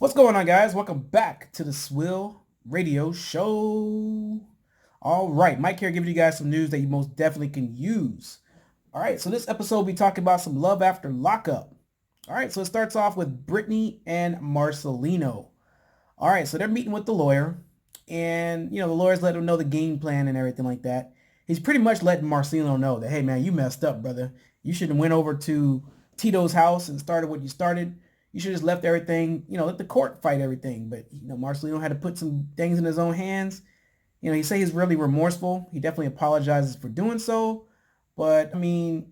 What's going on, guys? Welcome back to the SWILL radio show. All right, Mike here giving you guys some news that you most definitely can use. All right, so this episode we'll be talking about some love after lockup. All right, so it starts off with Brittany and Marcelino. All right, so they're meeting with the lawyer, and the lawyer's letting him know the game plan and everything like that. He's pretty much letting Marcelino know that, hey man, you messed up, brother. You should have went over to Tito's house and started what you started. You should have just left everything, let the court fight everything. But Marcelino had to put some things in his own hands. He say he's really remorseful. He definitely apologizes for doing so. But I mean,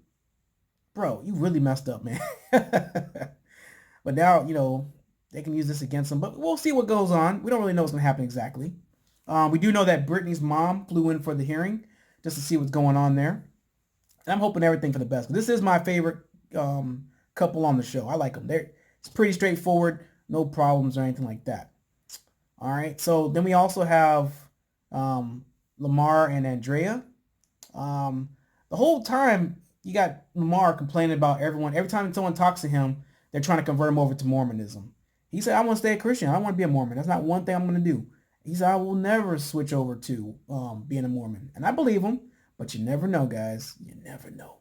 bro, you really messed up, man. But now, they can use this against him. But we'll see what goes on. We don't really know what's going to happen exactly. We do know that Brittany's mom flew in for the hearing just to see what's going on there. And I'm hoping everything for the best. But this is my favorite couple on the show. I like them. It's pretty straightforward. No problems or anything like that. All right. So then we also have Lamar and Andrea. The whole time you got Lamar complaining about everyone. Every time someone talks to him, they're trying to convert him over to Mormonism. He said, I want to stay a Christian. I don't want to be a Mormon. That's not one thing I'm going to do. He said, I will never switch over to being a Mormon. And I believe him, but you never know, guys. You never know.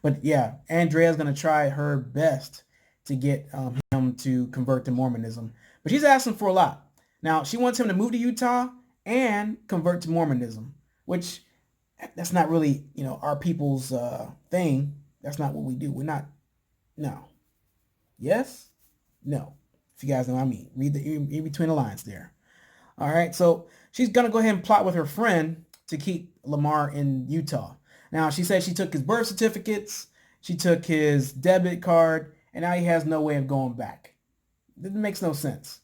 But yeah, Andrea's going to try her best to get him to convert to Mormonism. But she's asking for a lot. Now, she wants him to move to Utah and convert to Mormonism, which that's not really, our people's thing. That's not what we do. We're not, no. Yes? No. If you guys know what I mean. Read in between the lines there. All right, so she's going to go ahead and plot with her friend to keep Lamar in Utah. Now, she said she took his birth certificates, she took his debit card, and now he has no way of going back. It makes no sense.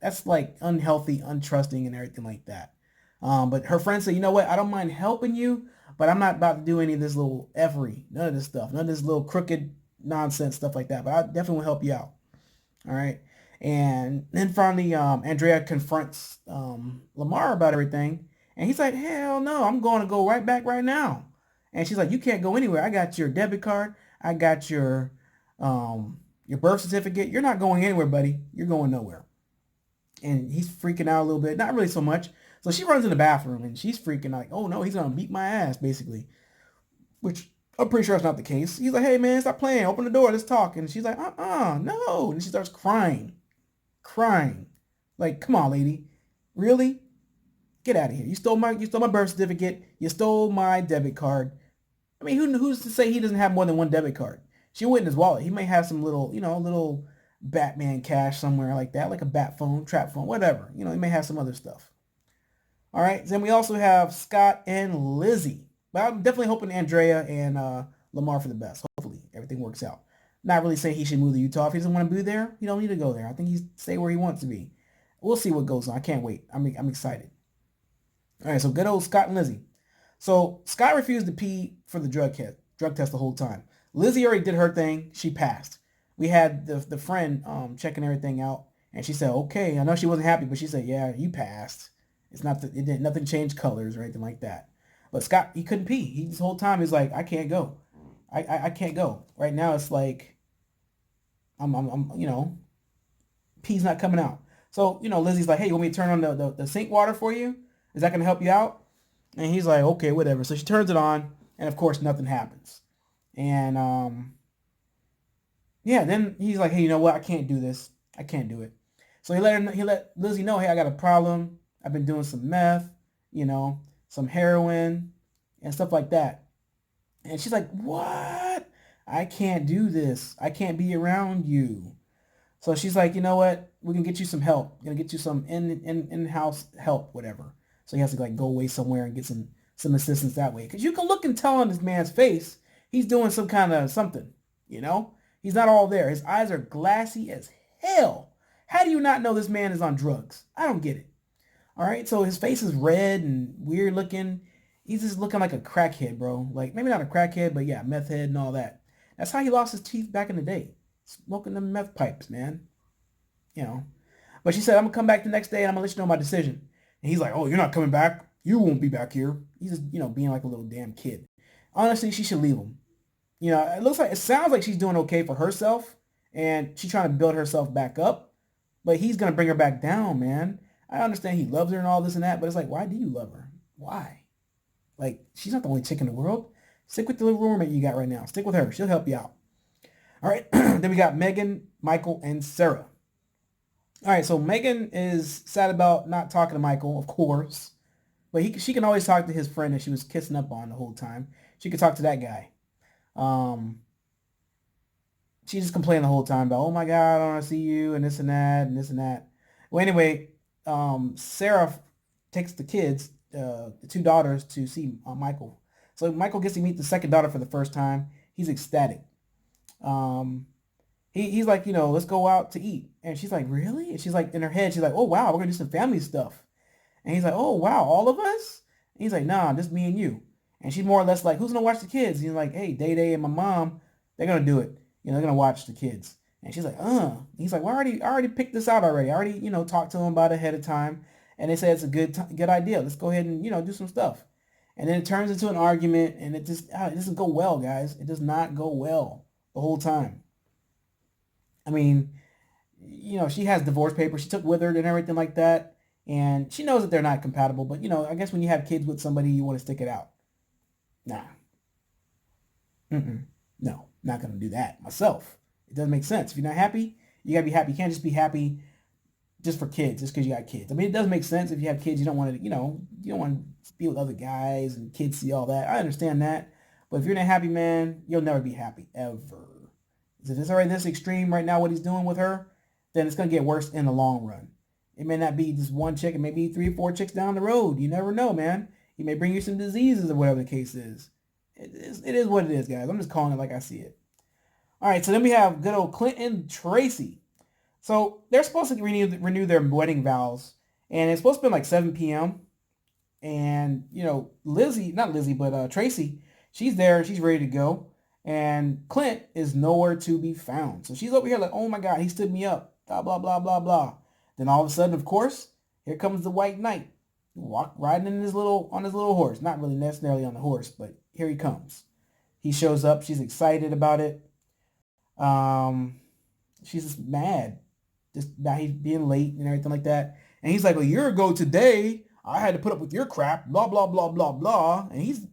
That's like unhealthy, untrusting, and everything like that. But her friend said, you know what? I don't mind helping you, but I'm not about to do any of this little effery, none of this stuff, none of this little crooked nonsense stuff like that. But I definitely will help you out. All right. And then finally, Andrea confronts Lamar about everything. And he's like, hell no, I'm going to go right back right now. And she's like, you can't go anywhere. I got your debit card. I got your birth certificate. You're not going anywhere, buddy. You're going nowhere. And he's freaking out a little bit. Not really so much. So she runs in the bathroom and she's freaking out like, oh no, he's going to beat my ass, basically. Which I'm pretty sure that's not the case. He's like, hey man, stop playing. Open the door. Let's talk. And she's like, no. And she starts crying. Like, come on, lady. Really? Get out of here. You stole my birth certificate. You stole my debit card. I mean, who's to say he doesn't have more than one debit card? She went in his wallet. He may have some little Batman cash somewhere like that, like a bat phone, trap phone, whatever. He may have some other stuff. All right. Then we also have Scott and Lizzie. But I'm definitely hoping Andrea and Lamar for the best. Hopefully everything works out. Not really saying he should move to Utah. If he doesn't want to be there, he don't need to go there. I think he's stay where he wants to be. We'll see what goes on. I can't wait. I'm excited. All right, so good old Scott and Lizzie. So Scott refused to pee for the drug test the whole time. Lizzie already did her thing. She passed. We had the friend checking everything out, and she said, okay. I know she wasn't happy, but she said, yeah, you passed. Nothing changed colors or anything like that. But Scott, he couldn't pee. This whole time he's like, I can't go. I can't go. Right now it's like I'm pee's not coming out. So, Lizzie's like, hey, you want me to turn on the sink water for you? Is that going to help you out? And he's like, okay, whatever. So she turns it on, and of course, nothing happens. And, yeah, then he's like, hey, you know what? I can't do this. I can't do it. So he let Lizzie know, hey, I got a problem. I've been doing some meth, some heroin and stuff like that. And she's like, what? I can't do this. I can't be around you. So she's like, you know what? We can get you some help. We're going to get you some in-house help, whatever. So he has to go away somewhere and get some assistance that way. Because you can look and tell on this man's face, he's doing some kind of something, He's not all there. His eyes are glassy as hell. How do you not know this man is on drugs? I don't get it. All right, so his face is red and weird looking. He's just looking like a crackhead, bro. Like, maybe not a crackhead, but yeah, meth head and all that. That's how he lost his teeth back in the day. Smoking them meth pipes, man. But she said, I'm going to come back the next day and I'm going to let you know my decision. And he's like, oh, you're not coming back? You won't be back here. He's just, being like a little damn kid. Honestly, she should leave him. It sounds like she's doing okay for herself and she's trying to build herself back up, but he's going to bring her back down, man. I understand he loves her and all this and that, but it's like, why do you love her? Why? Like, she's not the only chick in the world. Stick with the little roommate you got right now. Stick with her. She'll help you out. All right. Then we got Megan, Michael, and Sarah. All right. So Megan is sad about not talking to Michael, of course. But she can always talk to his friend that she was kissing up on the whole time. She could talk to that guy. She just complained the whole time about, oh my God, I don't want to see you and this and that and this and that. Well, anyway, Sarah takes the kids, the two daughters, to see Michael. So Michael gets to meet the second daughter for the first time. He's ecstatic. He's like, let's go out to eat. And she's like, really? And she's like, in her head, she's like, oh wow, we're gonna do some family stuff. And he's like, oh wow, all of us? And he's like, nah, just me and you. And she's more or less like, who's gonna watch the kids? And he's like, hey, Day and my mom, they're gonna do it. They're gonna watch the kids. And she's like, And he's like, well, I already picked this out already. I already, talked to them about it ahead of time. And they said it's a good idea. Let's go ahead and, do some stuff. And then it turns into an argument, and it doesn't go well, guys. It does not go well the whole time. I mean, she has divorce papers she took with her and everything like that. And she knows that they're not compatible. But, I guess when you have kids with somebody, you want to stick it out. Nah. No, not going to do that myself. It doesn't make sense. If you're not happy, you got to be happy. You can't just be happy just for kids, just because you got kids. I mean, it does make sense. If you have kids, you don't want to, you don't want to be with other guys and kids see all that. I understand that. But if you're not happy, man, you'll never be happy, ever. If it's already this extreme right now, what he's doing with her, then it's going to get worse in the long run. It may not be just one chick. It may be 3 or 4 chicks down the road. You never know, man. He may bring you some diseases or whatever the case is. It is what it is, guys. I'm just calling it like I see it. All right, so then we have good old Clint and Tracy. So they're supposed to renew their wedding vows, and it's supposed to be like 7 p.m. And, Tracy, she's there. She's ready to go. And Clint is nowhere to be found. So she's over here like, oh my God, he stood me up. Blah, blah, blah, blah, blah. Then all of a sudden, of course, here comes the white knight. Riding on his little horse. Not really necessarily on the horse, but here he comes. He shows up. She's excited about it. She's just mad. Just about he's being late and everything like that. And he's like, a year ago today, I had to put up with your crap. Blah, blah, blah, blah, blah. And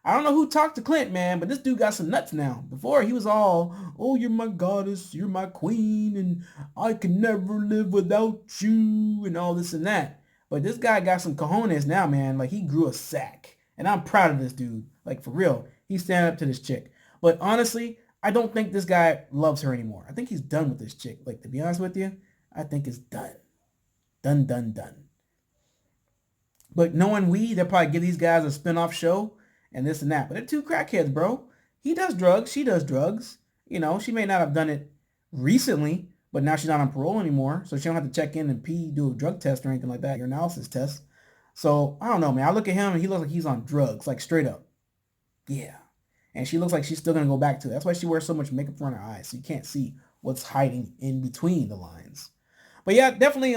I don't know who talked to Clint, man, but this dude got some nuts now. Before, he was all, oh, you're my goddess, you're my queen, and I can never live without you, and all this and that. But this guy got some cojones now, man. Like, he grew a sack. And I'm proud of this dude. Like, for real. He's standing up to this chick. But honestly, I don't think this guy loves her anymore. I think he's done with this chick. Like, to be honest with you, I think it's done. Done, done, done. But knowing they'll probably give these guys a spin-off show and this and that. But they're two crackheads, bro. He does drugs. She does drugs. She may not have done it recently, but now she's not on parole anymore. So she don't have to check in and do a drug test or anything like that, your analysis test. So, I don't know, man. I look at him and he looks like he's on drugs, like straight up. Yeah. And she looks like she's still going to go back to it. That's why she wears so much makeup around her eyes. So you can't see what's hiding in between the lines. But yeah, definitely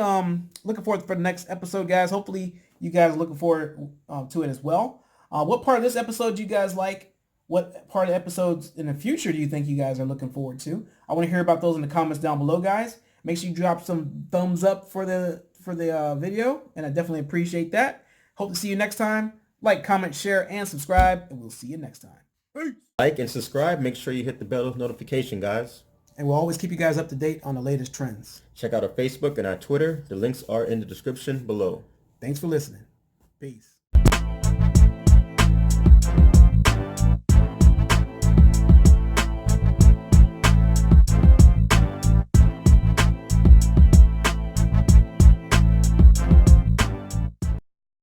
looking forward for the next episode, guys. Hopefully you guys are looking forward to it as well. What part of this episode do you guys like? What part of episodes in the future do you think you guys are looking forward to? I want to hear about those in the comments down below, guys. Make sure you drop some thumbs up for the video, and I definitely appreciate that. Hope to see you next time. Like, comment, share, and subscribe, and we'll see you next time. Peace. Like and subscribe. Make sure you hit the bell notification, guys. And we'll always keep you guys up to date on the latest trends. Check out our Facebook and our Twitter. The links are in the description below. Thanks for listening. Peace.